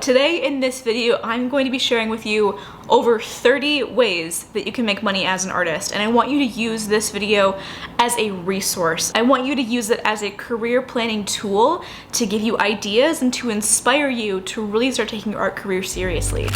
Today in this video, I'm going to be sharing with you over 30 ways that you can make money as an artist, and I want you to use this video as a resource. I want you to use it as a career planning tool to give you ideas and to inspire you to really start taking your art career seriously.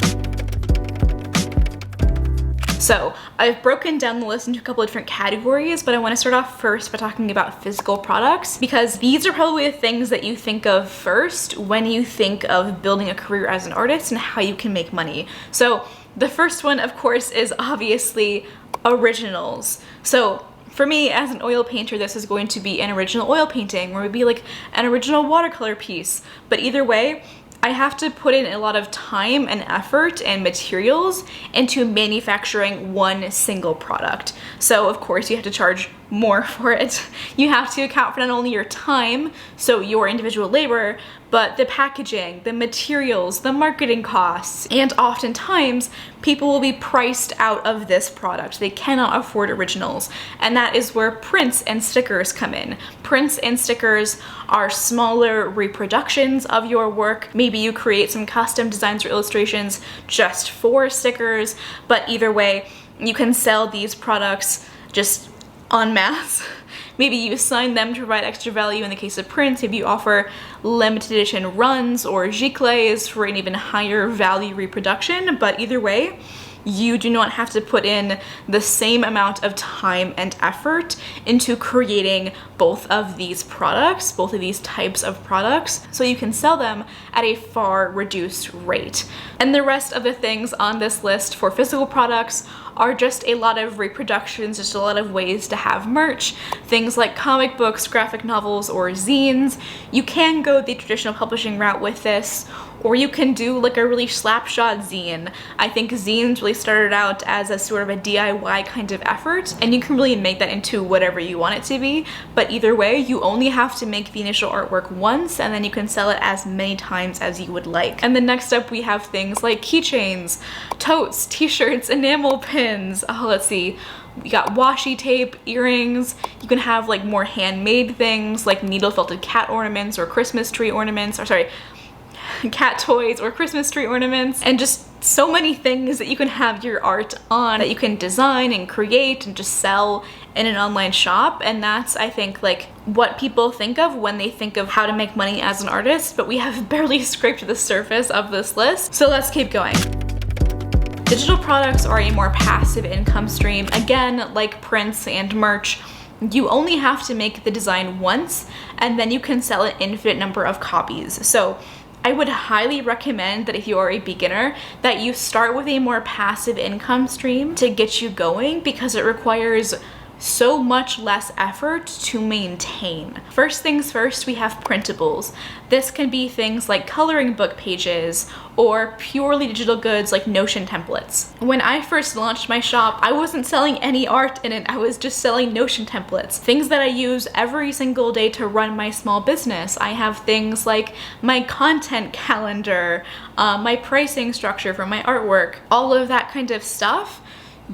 So I've broken down the list into a couple of different categories, but I want to start off first by talking about physical products, because these are probably the things that you think of first when you think of building a career as an artist and how you can make money. So the first one, of course, is obviously originals. So for me, as an oil painter, this is going to be an original oil painting, or it would be like an original watercolor piece. But either way, I have to put in a lot of time and effort and materials into manufacturing one single product. So of course you have to charge more for it. You have to account for not only your time, so your individual labor, but the packaging, the materials, the marketing costs, and oftentimes people will be priced out of this product. They cannot afford originals, and that is where prints and stickers come in. Prints and stickers are smaller reproductions of your work. Maybe you create some custom designs or illustrations just for stickers, but either way, you can sell these products just en masse. Maybe you assign them to provide extra value in the case of prints. Maybe you offer limited edition runs or giclées for an even higher value reproduction, but either way, you do not have to put in the same amount of time and effort into creating both of these products, both of these types of products, so you can sell them at a far reduced rate. And the rest of the things on this list for physical products are just a lot of reproductions, just a lot of ways to have merch, things like comic books, graphic novels, or zines. You can go the traditional publishing route with this, or you can do like a really slapshot zine. I think zines really started out as a sort of a DIY kind of effort, and you can really make that into whatever you want it to be, but either way, you only have to make the initial artwork once, and then you can sell it as many times as you would like. And then next up we have things like keychains, totes, t-shirts, enamel pins. Let's see. We got washi tape, earrings. You can have like more handmade things like needle felted cat ornaments or Christmas tree ornaments, or sorry, cat toys or Christmas tree ornaments, and just so many things that you can have your art on, that you can design and create and just sell in an online shop. And that's, I think, like what people think of when they think of how to make money as an artist, but we have barely scraped the surface of this list, so let's keep going. Digital products are a more passive income stream. Again, like prints and merch, you only have to make the design once, and then you can sell an infinite number of copies. So I would highly recommend that if you are a beginner, that you start with a more passive income stream to get you going, because it requires so much less effort to maintain. First things first, we have printables. This can be things like coloring book pages or purely digital goods like Notion templates. When I first launched my shop, I wasn't selling any art in it. I was just selling Notion templates, things that I use every single day to run my small business. I have things like my content calendar, my pricing structure for my artwork, all of that kind of stuff.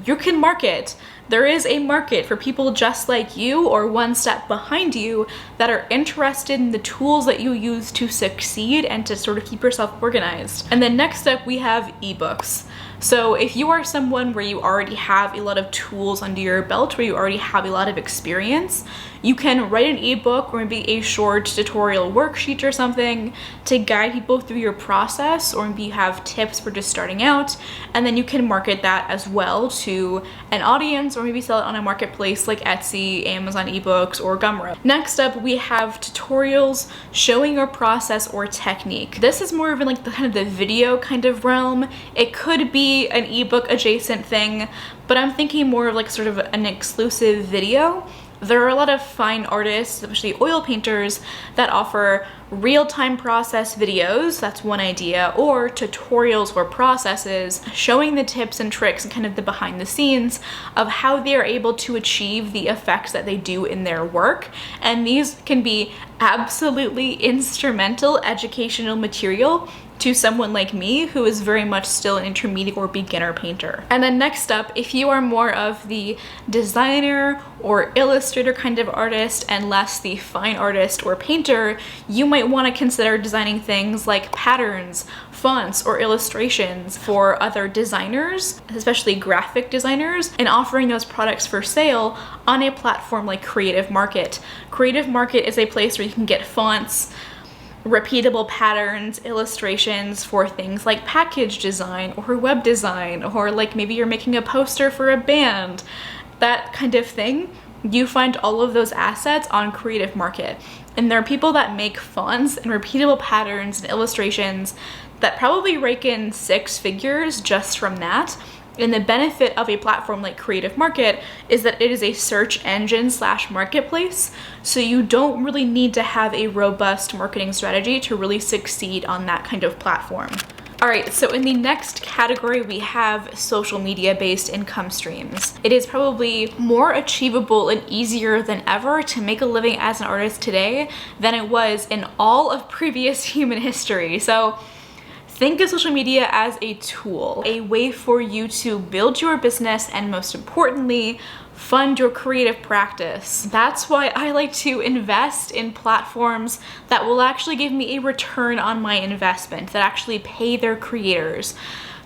You can market. There is a market for people just like you or one step behind you that are interested in the tools that you use to succeed and to sort of keep yourself organized. And then next up we have ebooks. So if you are someone where you already have a lot of tools under your belt, where you already have a lot of experience, you can write an ebook or maybe a short tutorial worksheet or something to guide people through your process, or maybe you have tips for just starting out, and then you can market that as well to an audience, or maybe sell it on a marketplace like Etsy, Amazon eBooks, or Gumroad. Next up, we have tutorials showing your process or technique. This is more of like the kind of the video kind of realm. It could be an ebook adjacent thing, but I'm thinking more of like sort of an exclusive video. There are a lot of fine artists, especially oil painters, that offer real-time process videos, that's one idea, or tutorials or processes showing the tips and tricks and kind of the behind the scenes of how they are able to achieve the effects that they do in their work. And these can be absolutely instrumental educational material to someone like me who is very much still an intermediate or beginner painter. And then next up, if you are more of the designer or illustrator kind of artist and less the fine artist or painter, you might want to consider designing things like patterns, fonts or illustrations for other designers, especially graphic designers, and offering those products for sale on a platform like Creative Market. Creative Market is a place where you can get fonts, repeatable patterns, illustrations for things like package design or web design, or like maybe you're making a poster for a band, that kind of thing. You find all of those assets on Creative Market. And there are people that make fonts and repeatable patterns and illustrations that probably rake in 6 figures just from that. And the benefit of a platform like Creative Market is that it is a search engine / marketplace. So you don't really need to have a robust marketing strategy to really succeed on that kind of platform. All right, so in the next category, we have social media-based income streams. It is probably more achievable and easier than ever to make a living as an artist today than it was in all of previous human history. So think of social media as a tool, a way for you to build your business and, most importantly, fund your creative practice. That's why I like to invest in platforms that will actually give me a return on my investment, that actually pay their creators.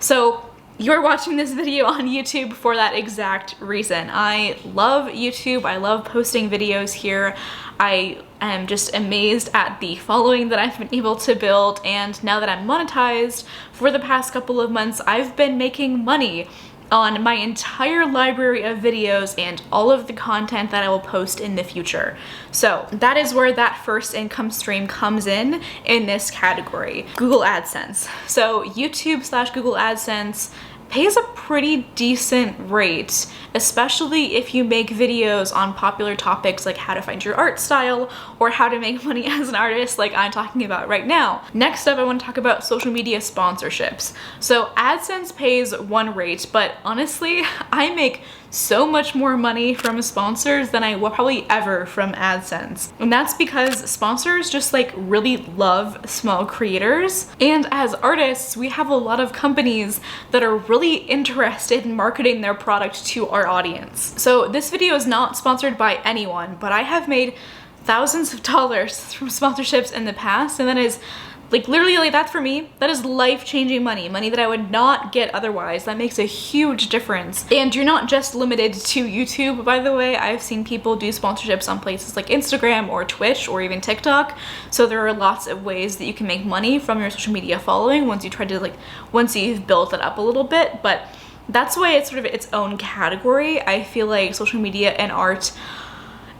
So you're watching this video on YouTube for that exact reason. I love YouTube. I love posting videos here. I am just amazed at the following that I've been able to build, and now that I'm monetized, for the past couple of months, I've been making money on my entire library of videos and all of the content that I will post in the future. So that is where that first income stream comes in this category. Google AdSense. So YouTube / Google AdSense pays a pretty decent rate, especially if you make videos on popular topics like how to find your art style or how to make money as an artist like I'm talking about right now. Next up, I want to talk about social media sponsorships. So AdSense pays one rate, but honestly, I make so much more money from sponsors than I will probably ever from AdSense. And that's because sponsors just like really love small creators. And as artists, we have a lot of companies that are really interested in marketing their product to our audience. So this video is not sponsored by anyone, but I have made thousands of dollars from sponsorships in the past, and that is like literally, like, that for me, that is life-changing money that I would not get otherwise. That makes a huge difference. And you're not just limited to YouTube, by the way. I've seen people do sponsorships on places like Instagram or Twitch or even TikTok. So there are lots of ways that you can make money from your social media following once you've built it up a little bit. But that's why it's sort of its own category. I feel like social media and art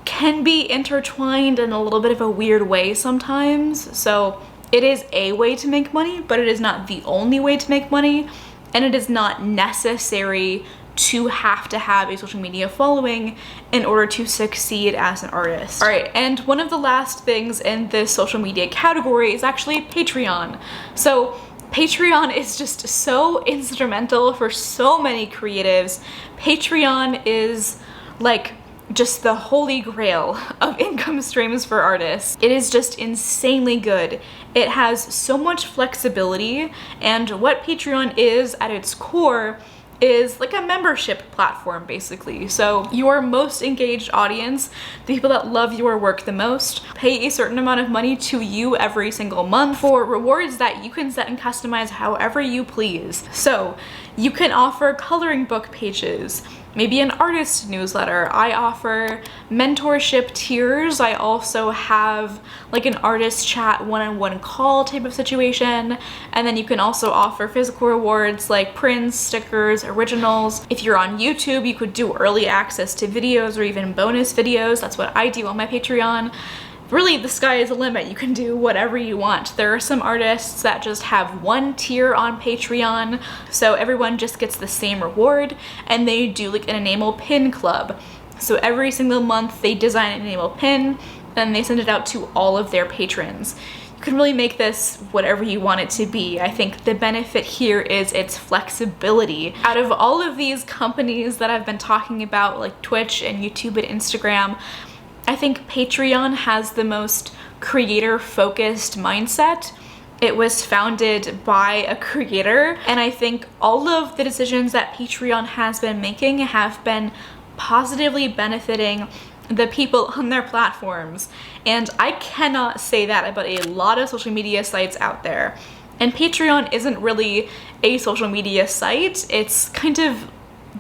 can be intertwined in a little bit of a weird way sometimes. So it is a way to make money, but it is not the only way to make money, and it is not necessary to have a social media following in order to succeed as an artist. All right, and one of the last things in this social media category is actually Patreon. So Patreon is just so instrumental for so many creatives. Patreon is like just the holy grail of income streams for artists. It is just insanely good. It has so much flexibility, and what Patreon is at its core is like a membership platform, basically. So your most engaged audience, the people that love your work the most, pay a certain amount of money to you every single month for rewards that you can set and customize however you please. So you can offer coloring book pages, maybe an artist newsletter. I offer mentorship tiers. I also have like an artist chat one-on-one call type of situation. And then you can also offer physical rewards like prints, stickers, originals. If you're on YouTube, you could do early access to videos or even bonus videos. That's what I do on my Patreon. Really, the sky is the limit. You can do whatever you want. There are some artists that just have one tier on Patreon, so everyone just gets the same reward, and they do like an enamel pin club. So every single month they design an enamel pin, and they send it out to all of their patrons. You can really make this whatever you want it to be. I think the benefit here is its flexibility. Out of all of these companies that I've been talking about, like Twitch and YouTube and Instagram, I think Patreon has the most creator-focused mindset. It was founded by a creator, and I think all of the decisions that Patreon has been making have been positively benefiting the people on their platforms. And I cannot say that about a lot of social media sites out there. And Patreon isn't really a social media site, it's kind of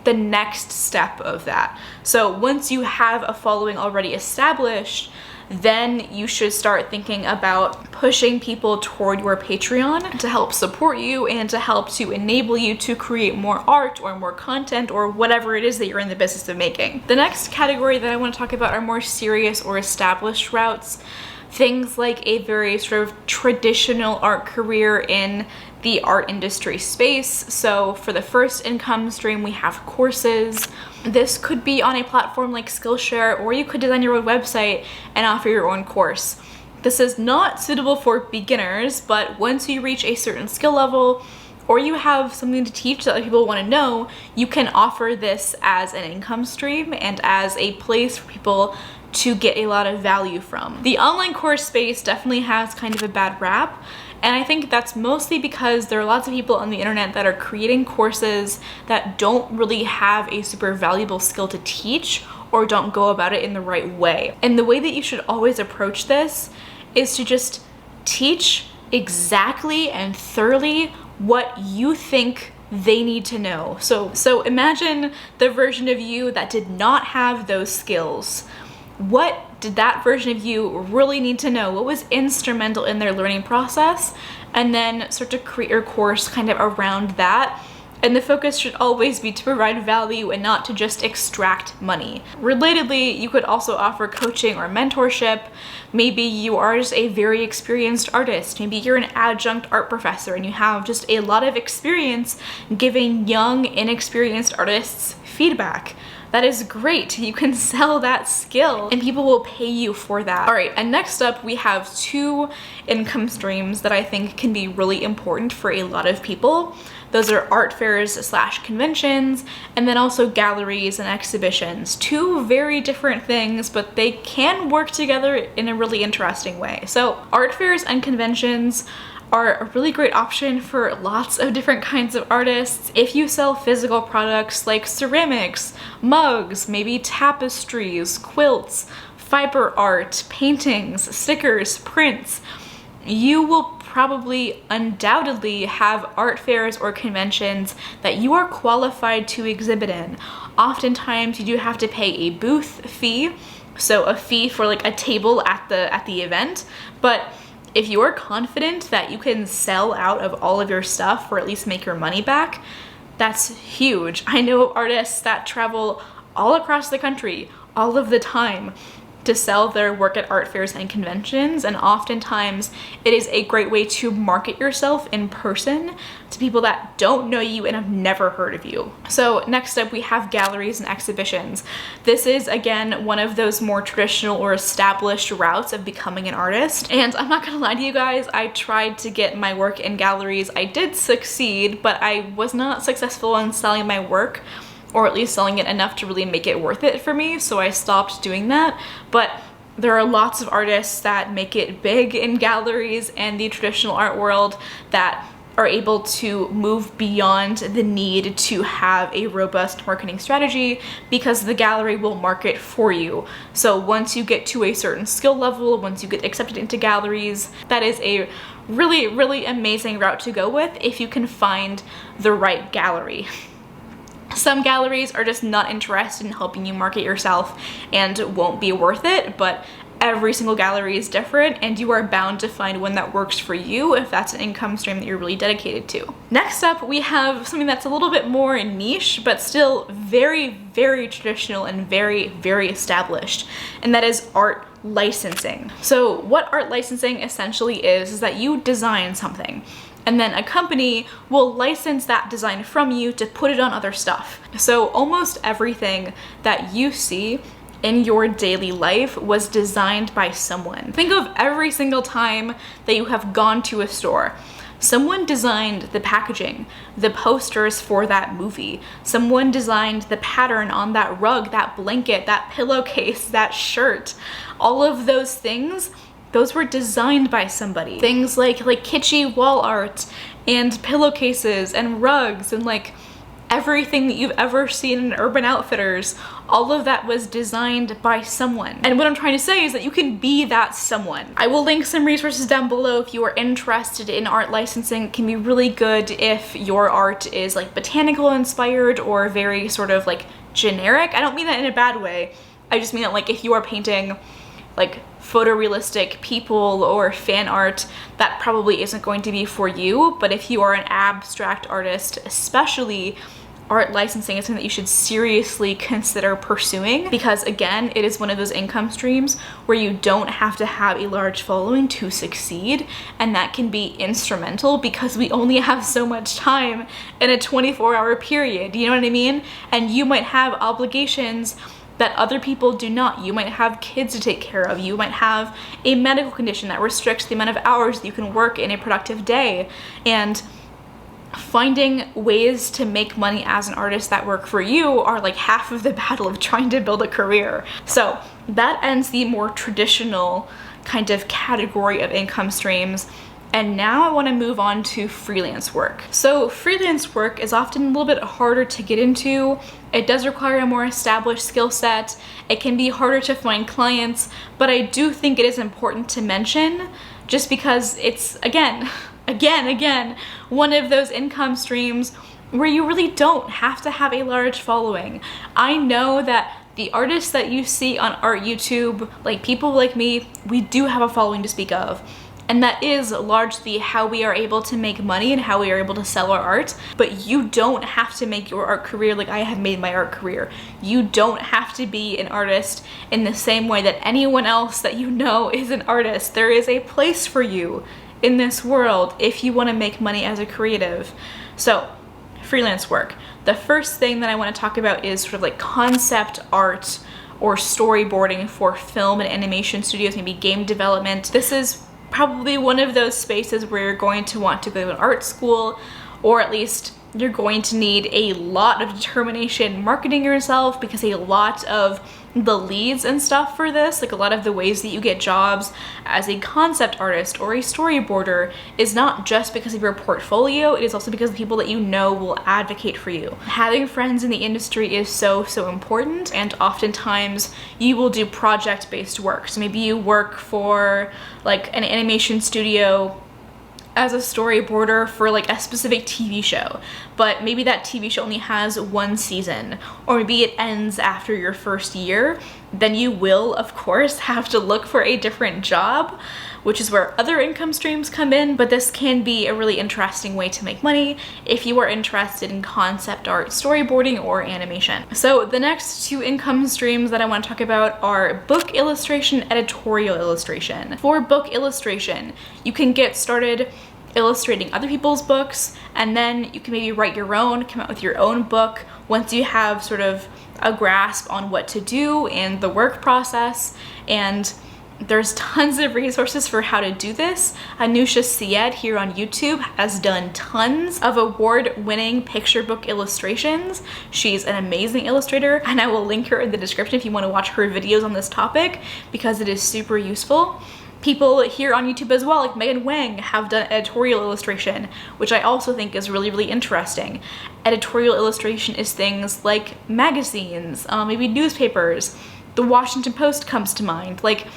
the next step of that. So once you have a following already established, then you should start thinking about pushing people toward your Patreon to help support you and to help to enable you to create more art or more content or whatever it is that you're in the business of making. The next category that I want to talk about are more serious or established routes. Things like a very sort of traditional art career in the art industry space. So for the first income stream, we have courses. This could be on a platform like Skillshare, or you could design your own website and offer your own course. This is not suitable for beginners, but once you reach a certain skill level, or you have something to teach that other people want to know, you can offer this as an income stream and as a place for people to get a lot of value from. The online course space definitely has kind of a bad rap, and I think that's mostly because there are lots of people on the internet that are creating courses that don't really have a super valuable skill to teach or don't go about it in the right way. And the way that you should always approach this is to just teach exactly and thoroughly what you think they need to know. So imagine the version of you that did not have those skills. What did that version of you really need to know? What was instrumental in their learning process? And then start to create your course kind of around that. And the focus should always be to provide value and not to just extract money. Relatedly, you could also offer coaching or mentorship. Maybe you are just a very experienced artist. Maybe you're an adjunct art professor and you have just a lot of experience giving young, inexperienced artists feedback. That is great. You can sell that skill and people will pay you for that. All right, and next up we have two income streams that I think can be really important for a lot of people. Those are art fairs / conventions, and then also galleries and exhibitions. Two very different things, but they can work together in a really interesting way. So art fairs and conventions are a really great option for lots of different kinds of artists. If you sell physical products like ceramics, mugs, maybe tapestries, quilts, fiber art, paintings, stickers, prints, you will probably undoubtedly have art fairs or conventions that you are qualified to exhibit in. Oftentimes you do have to pay a booth fee, so a fee for like a table at the event, but if you are confident that you can sell out of all of your stuff or at least make your money back, that's huge. I know of artists that travel all across the country all of the time to sell their work at art fairs and conventions, and oftentimes it is a great way to market yourself in person to people that don't know you and have never heard of you. So next up we have galleries and exhibitions. This is again one of those more traditional or established routes of becoming an artist, and I'm not gonna lie to you guys, I tried to get my work in galleries. I did succeed, but I was not successful in selling my work, or at least selling it enough to really make it worth it for me, so I stopped doing that. But there are lots of artists that make it big in galleries and the traditional art world that are able to move beyond the need to have a robust marketing strategy because the gallery will market for you. So once you get to a certain skill level, once you get accepted into galleries, that is a really, really amazing route to go with if you can find the right gallery. Some galleries are just not interested in helping you market yourself and won't be worth it, but every single gallery is different and you are bound to find one that works for you if that's an income stream that you're really dedicated to. Next up, we have something that's a little bit more niche, but still very, very traditional and very, very established, and that is art licensing. So what art licensing essentially is that you design something, and then a company will license that design from you to put it on other stuff. So almost everything that you see in your daily life was designed by someone. Think of every single time that you have gone to a store. Someone designed the packaging, the posters for that movie. Someone designed the pattern on that rug, that blanket, that pillowcase, that shirt. All of those things, those were designed by somebody. Things like kitschy wall art and pillowcases and rugs and like everything that you've ever seen in Urban Outfitters, all of that was designed by someone. And what I'm trying to say is that you can be that someone. I will link some resources down below if you are interested in art licensing. It can be really good if your art is like botanical inspired or very sort of like generic. I don't mean that in a bad way. I just mean that like if you are painting like photorealistic people or fan art, that probably isn't going to be for you. But if you are an abstract artist, especially, art licensing is something that you should seriously consider pursuing, because again, it is one of those income streams where you don't have to have a large following to succeed, and that can be instrumental because we only have so much time in a 24-hour period, you know what I mean? And you might have obligations that other people do not. You might have kids to take care of. You might have a medical condition that restricts the amount of hours that you can work in a productive day. And finding ways to make money as an artist that work for you are like half of the battle of trying to build a career. So that ends the more traditional kind of category of income streams. And now I want to move on to freelance work. So freelance work is often a little bit harder to get into. It does require a more established skill set. It can be harder to find clients, but I do think it is important to mention just because it's, again, one of those income streams where you really don't have to have a large following. I know that the artists that you see on art YouTube, like people like me, we do have a following to speak of. And that is largely how we are able to make money and how we are able to sell our art. But you don't have to make your art career like I have made my art career. You don't have to be an artist in the same way that anyone else that you know is an artist. There is a place for you in this world if you want to make money as a creative. So, freelance work. The first thing that I want to talk about is sort of like concept art or storyboarding for film and animation studios, maybe game development. This is probably one of those spaces where you're going to want to go to an art school, or at least you're going to need a lot of determination marketing yourself, because a lot of the leads and stuff for this, like a lot of the ways that you get jobs as a concept artist or a storyboarder, is not just because of your portfolio, it is also because the people that you know will advocate for you. Having friends in the industry is so important, and oftentimes you will do project-based work. So maybe you work for like an animation studio as a storyboarder for like a specific TV show, but maybe that TV show only has one season, or maybe it ends after your first year. Then you will, of course, have to look for a different job, which is where other income streams come in, but this can be a really interesting way to make money if you are interested in concept art, storyboarding, or animation. So the next two income streams that I want to talk about are book illustration, editorial illustration. For book illustration, you can get started illustrating other people's books, and then you can maybe write your own, come out with your own book once you have sort of a grasp on what to do and the work process. And there's tons of resources for how to do this. Anusha Syed here on YouTube has done tons of award-winning picture book illustrations. She's an amazing illustrator, and I will link her in the description if you want to watch her videos on this topic, because it is super useful. People here on YouTube as well, like Megan Wang, have done editorial illustration, which I also think is really interesting. Editorial illustration is things like magazines, maybe newspapers. The Washington Post comes to mind. Like,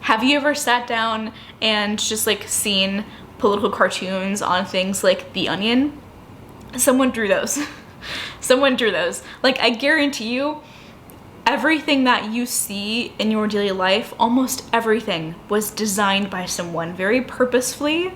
have you ever sat down and just like seen political cartoons on things like The Onion? Someone drew those. Someone drew those. Like, I guarantee you, everything that you see in your daily life, almost everything, was designed by someone very purposefully,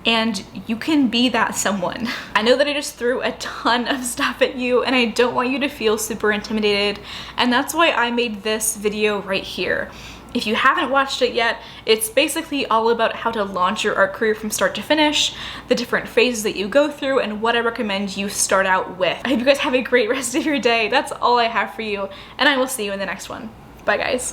and you can be that someone. I know that I just threw a ton of stuff at you, and I don't want you to feel super intimidated, and that's why I made this video right here. If you haven't watched it yet, it's basically all about how to launch your art career from start to finish, the different phases that you go through, and what I recommend you start out with. I hope you guys have a great rest of your day. That's all I have for you, and I will see you in the next one. Bye, guys.